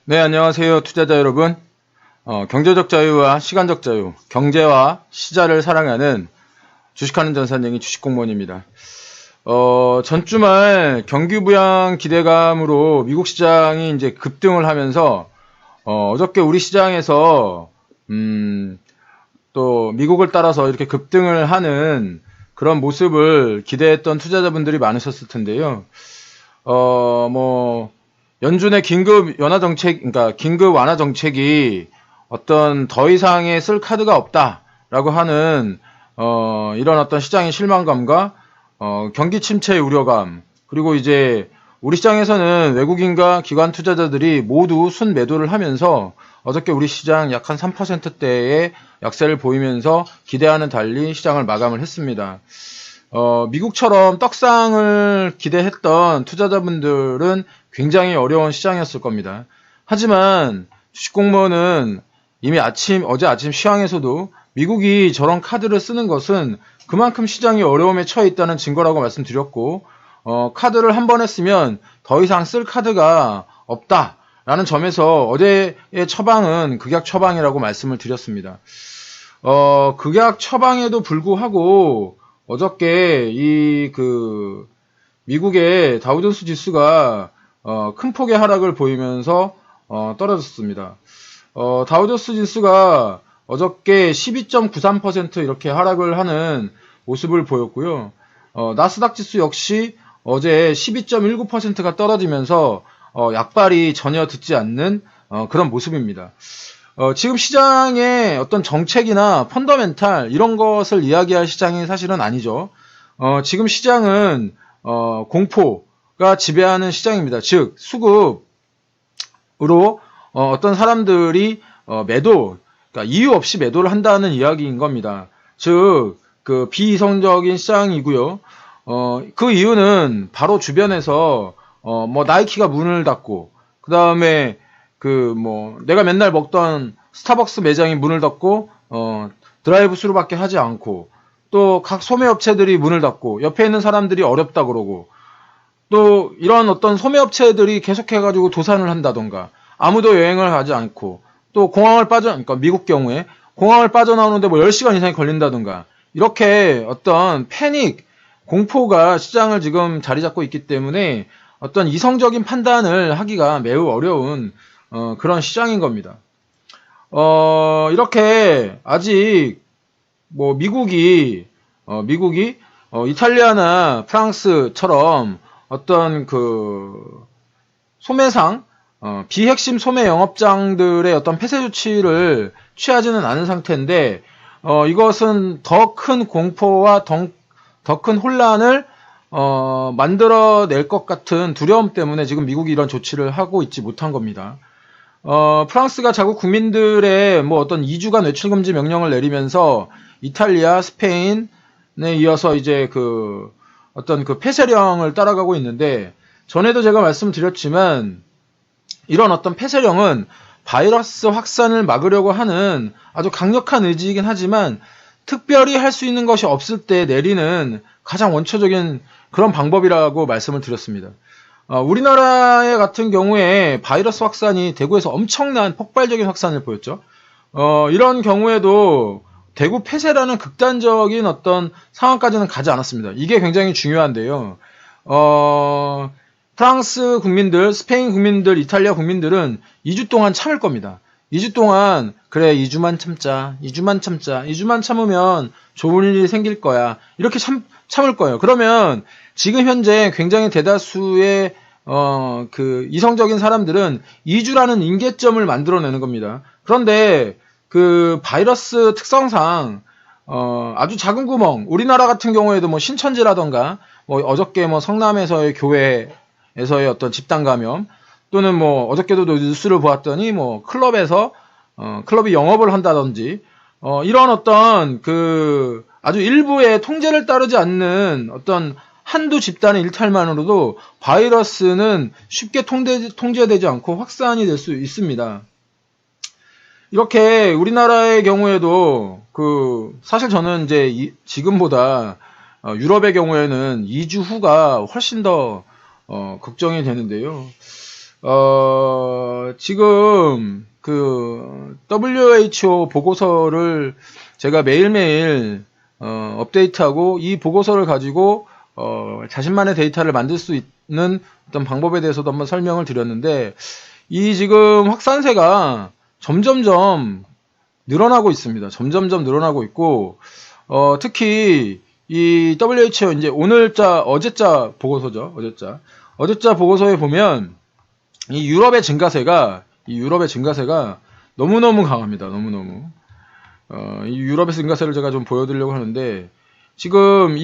네, 안녕하세요. 투자자 여러분. 경제적 자유와 시간적 자유, 경제와 시자를 사랑하는 주식하는 전산쟁이 주식공무원입니다. 전주말 경기 부양 기대감으로 미국 시장이 이제 급등을 하면서, 어저께 우리 시장에서, 또 미국을 따라서 이렇게 급등을 하는 그런 모습을 기대했던 투자자분들이 많으셨을 텐데요. 연준의 긴급 완화 정책이 어떤 더 이상의 쓸 카드가 없다라고 하는, 이런 어떤 시장의 실망감과, 경기 침체의 우려감, 그리고 이제 우리 시장에서는 외국인과 기관 투자자들이 모두 순매도를 하면서 어저께 우리 시장 약 한 3%대의 약세를 보이면서 기대와는 달리 시장을 마감을 했습니다. 미국처럼 떡상을 기대했던 투자자분들은 굉장히 어려운 시장이었을 겁니다. 하지만 주식공무원은 이미 어제 아침 시황에서도 미국이 저런 카드를 쓰는 것은 그만큼 시장이 어려움에 처해 있다는 증거라고 말씀드렸고, 카드를 한 번 했으면 더 이상 쓸 카드가 없다라는 점에서 어제의 처방은 극약 처방이라고 말씀을 드렸습니다. 극약 처방에도 불구하고 어저께 미국의 다우존스 지수가 큰 폭의 하락을 보이면서 떨어졌습니다. 다우존스 지수가 어저께 12.93% 이렇게 하락을 하는 모습을 보였고요. 나스닥 지수 역시 어제 12.19%가 떨어지면서 약발이 전혀 듣지 않는 그런 모습입니다. 지금 시장의 어떤 정책이나 펀더멘탈 이런 것을 이야기할 시장이 사실은 아니죠. 지금 시장은 공포가 지배하는 시장입니다. 즉 수급으로 어떤 사람들이 그러니까 이유 없이 매도를 한다는 이야기인 겁니다. 즉 그 비이성적인 시장이고요. 그 이유는 바로 주변에서 나이키가 문을 닫고, 그 다음에 내가 맨날 먹던 스타벅스 매장이 문을 닫고, 드라이브 스루밖에 하지 않고, 또 각 소매업체들이 문을 닫고, 옆에 있는 사람들이 어렵다 그러고, 또 이런 어떤 소매업체들이 계속해가지고 도산을 한다던가, 아무도 여행을 가지 않고, 또 그러니까 미국 경우에 공항을 빠져나오는데 10시간 이상이 걸린다던가, 이렇게 어떤 패닉, 공포가 시장을 지금 자리 잡고 있기 때문에 어떤 이성적인 판단을 하기가 매우 어려운 그런 시장인 겁니다. 이렇게 아직 미국이 이탈리아나 프랑스처럼 어떤 소매상, 비핵심 소매 영업장들의 어떤 폐쇄 조치를 취하지는 않은 상태인데, 이것은 더 큰 공포와 더 큰 혼란을 만들어낼 것 같은 두려움 때문에 지금 미국이 이런 조치를 하고 있지 못한 겁니다. 프랑스가 자국 국민들의 어떤 2주간 외출 금지 명령을 내리면서 이탈리아, 스페인에 이어서 이제 어떤 폐쇄령을 따라가고 있는데, 전에도 제가 말씀드렸지만 이런 어떤 폐쇄령은 바이러스 확산을 막으려고 하는 아주 강력한 의지이긴 하지만 특별히 할 수 있는 것이 없을 때 내리는 가장 원초적인 그런 방법이라고 말씀을 드렸습니다. 우리나라 같은 경우에 바이러스 확산이 대구에서 엄청난 폭발적인 확산을 보였죠. 이런 경우에도 대구 폐쇄라는 극단적인 어떤 상황까지는 가지 않았습니다. 이게 굉장히 중요한데요. 프랑스 국민들, 스페인 국민들, 이탈리아 국민들은 2주 동안 참을 겁니다. 2주 동안 2주만 참자, 2주만 참으면 좋은 일이 생길 거야, 이렇게 참을 거예요. 그러면 지금 현재 굉장히 대다수의 이성적인 사람들은 2주라는 임계점을 만들어내는 겁니다. 그런데 바이러스 특성상 아주 작은 구멍, 우리나라 같은 경우에도 신천지라던가 어저께 성남에서의 교회에서의 어떤 집단 감염, 또는 어저께도 뉴스를 보았더니 클럽이 영업을 한다든지, 이런 어떤 아주 일부의 통제를 따르지 않는 어떤 한두 집단의 일탈만으로도 바이러스는 쉽게 통제되지 않고 확산이 될 수 있습니다. 이렇게 우리나라의 경우에도 사실 저는 이제 지금보다 유럽의 경우에는 2주 후가 훨씬 더 걱정이 되는데요. 지금 그 WHO 보고서를 제가 매일매일 업데이트하고 이 보고서를 가지고 자신만의 데이터를 만들 수 있는 어떤 방법에 대해서도 한번 설명을 드렸는데, 이 지금 확산세가 점점점 늘어나고 있습니다. 점점점 늘어나고 있고, 특히 이 WHO 이제 어제자 보고서죠. 어제자 보고서에 보면 이 유럽의 증가세가 너무너무 강합니다. 너무너무. 이 유럽의 증가세를 제가 좀 보여드리려고 하는데, 지금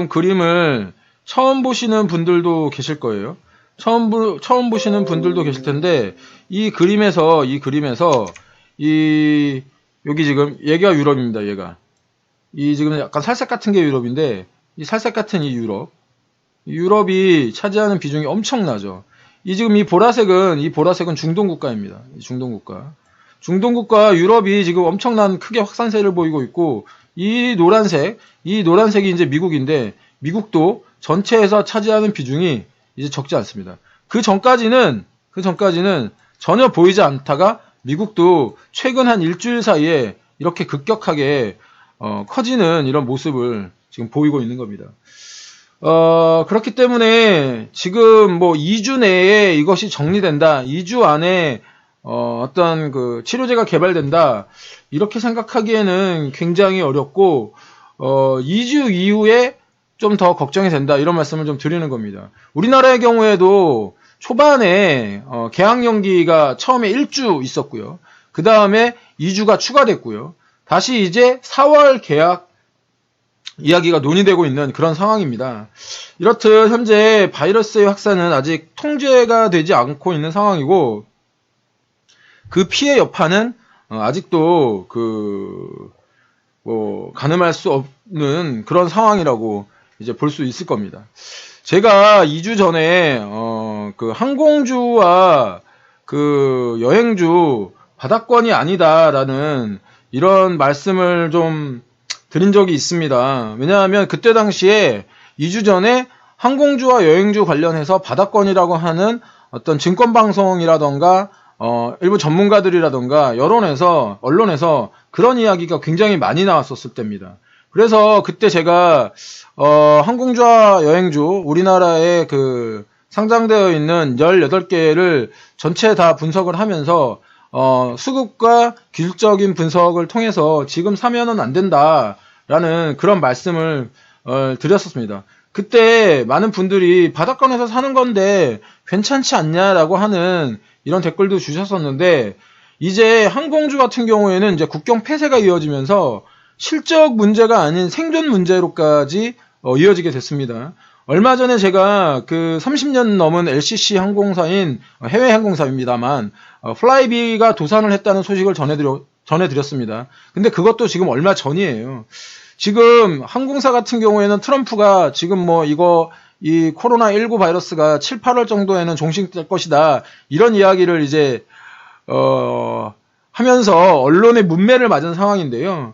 그림을 처음 보시는 분들도 계실 거예요. 처음 보시는 분들도 계실 텐데, 이 그림에서 여기 지금 얘가 유럽입니다. 이 지금 약간 살색 같은 게 유럽인데, 이 살색 같은 이 유럽이 차지하는 비중이 엄청나죠. 지금 이 보라색은 중동 국가입니다. 중동 국가 유럽이 지금 엄청난 크게 확산세를 보이고 있고, 이 노란색이 이제 미국인데, 미국도 전체에서 차지하는 비중이 이제 적지 않습니다. 그 전까지는 전혀 보이지 않다가 미국도 최근 한 일주일 사이에 이렇게 급격하게 커지는 이런 모습을 지금 보이고 있는 겁니다. 그렇기 때문에 지금 뭐 2주 내에 이것이 정리된다, 2주 안에 어떤 그 치료제가 개발된다, 이렇게 생각하기에는 굉장히 어렵고, 2주 이후에 좀 더 걱정이 된다, 이런 말씀을 좀 드리는 겁니다. 우리나라의 경우에도 초반에 계약 연기가 처음에 1주 있었고요. 그 다음에 2주가 추가됐고요. 다시 이제 4월 계약 이야기가 논의되고 있는 그런 상황입니다. 이렇듯 현재 바이러스의 확산은 아직 통제가 되지 않고 있는 상황이고, 그 피해 여파는 아직도 가늠할 수 없는 그런 상황이라고 이제 볼 수 있을 겁니다. 제가 2주 전에 그 항공주와 그 여행주 바닥권이 아니다라는 이런 말씀을 좀 드린 적이 있습니다. 왜냐하면 그때 당시에 2주 전에 항공주와 여행주 관련해서 바닥권이라고 하는 어떤 증권방송이라던가 일부 전문가들이라던가 언론에서 그런 이야기가 굉장히 많이 나왔었을 때입니다. 그래서 그때 제가 항공주와 여행주 우리나라에 그 상장되어 있는 18개를 전체 다 분석을 하면서 수급과 기술적인 분석을 통해서 지금 사면은 안 된다라는 그런 말씀을 드렸었습니다. 그때 많은 분들이 바닥권에서 사는 건데 괜찮지 않냐라고 하는 이런 댓글도 주셨었는데, 이제 항공주 같은 경우에는 이제 국경 폐쇄가 이어지면서 실적 문제가 아닌 생존 문제로까지 이어지게 됐습니다. 얼마 전에 제가 그 30년 넘은 LCC 항공사인 해외 항공사입니다만 플라이비가 도산을 했다는 소식을 전해드렸습니다. 근데 그것도 지금 얼마 전이에요. 지금 항공사 같은 경우에는 트럼프가 지금 이 코로나19 바이러스가 7, 8월 정도에는 종식될 것이다, 이런 이야기를 이제 하면서 언론의 문매를 맞은 상황인데요.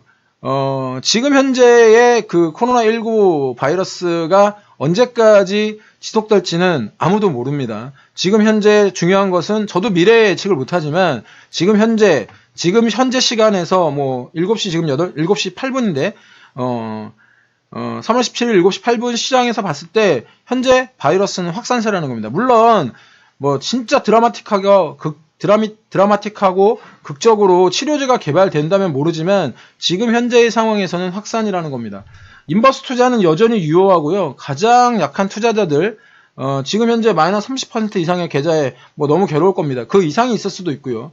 지금 현재의 그 코로나19 바이러스가 언제까지 지속될지는 아무도 모릅니다. 지금 현재 중요한 것은, 저도 미래 예측을 못하지만 지금 현재 시간에서 7시 지금 7시 8분인데 3월 17일 7시 8분 시장에서 봤을 때 현재 바이러스는 확산세라는 겁니다. 물론 진짜 드라마틱하고 극적으로 치료제가 개발된다면 모르지만 지금 현재의 상황에서는 확산이라는 겁니다. 인버스 투자는 여전히 유효하고요. 가장 약한 투자자들, 지금 현재 마이너스 30% 이상의 계좌에 너무 괴로울 겁니다. 그 이상이 있을 수도 있고요.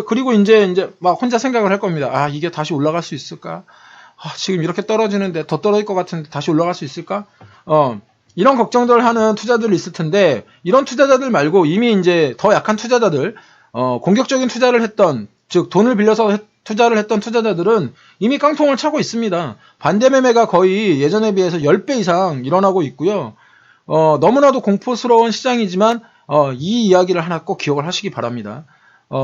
그리고 이제 막 혼자 생각을 할 겁니다. 이게 다시 올라갈 수 있을까? 지금 이렇게 떨어지는데 더 떨어질 것 같은데 다시 올라갈 수 있을까? 이런 걱정들 하는 투자들이 있을 텐데, 이런 투자자들 말고 이미 이제 더 약한 투자자들, 공격적인 투자를 했던, 즉 돈을 빌려서 투자를 했던 투자자들은 이미 깡통을 차고 있습니다. 반대 매매가 거의 예전에 비해서 10배 이상 일어나고 있고요. 너무나도 공포스러운 시장이지만 이 이야기를 하나 꼭 기억을 하시기 바랍니다.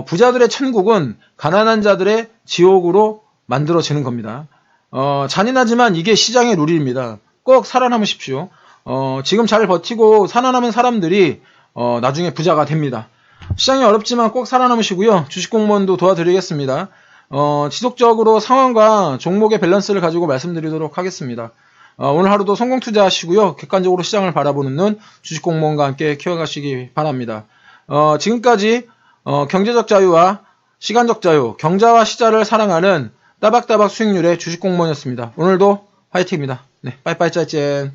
부자들의 천국은 가난한 자들의 지옥으로 만들어지는 겁니다. 잔인하지만 이게 시장의 룰입니다. 꼭 살아남으십시오. 지금 잘 버티고 살아남은 사람들이 나중에 부자가 됩니다. 시장이 어렵지만 꼭 살아남으시고요. 주식공무원도 도와드리겠습니다. 지속적으로 상황과 종목의 밸런스를 가지고 말씀드리도록 하겠습니다. 오늘 하루도 성공 투자하시고요. 객관적으로 시장을 바라보는 눈 주식공무원과 함께 키워가시기 바랍니다. 지금까지 경제적 자유와 시간적 자유, 경자와 시자를 사랑하는 따박따박 수익률의 주식공무원이었습니다. 오늘도 화이팅입니다. 네, 빠이빠이 짜이젠.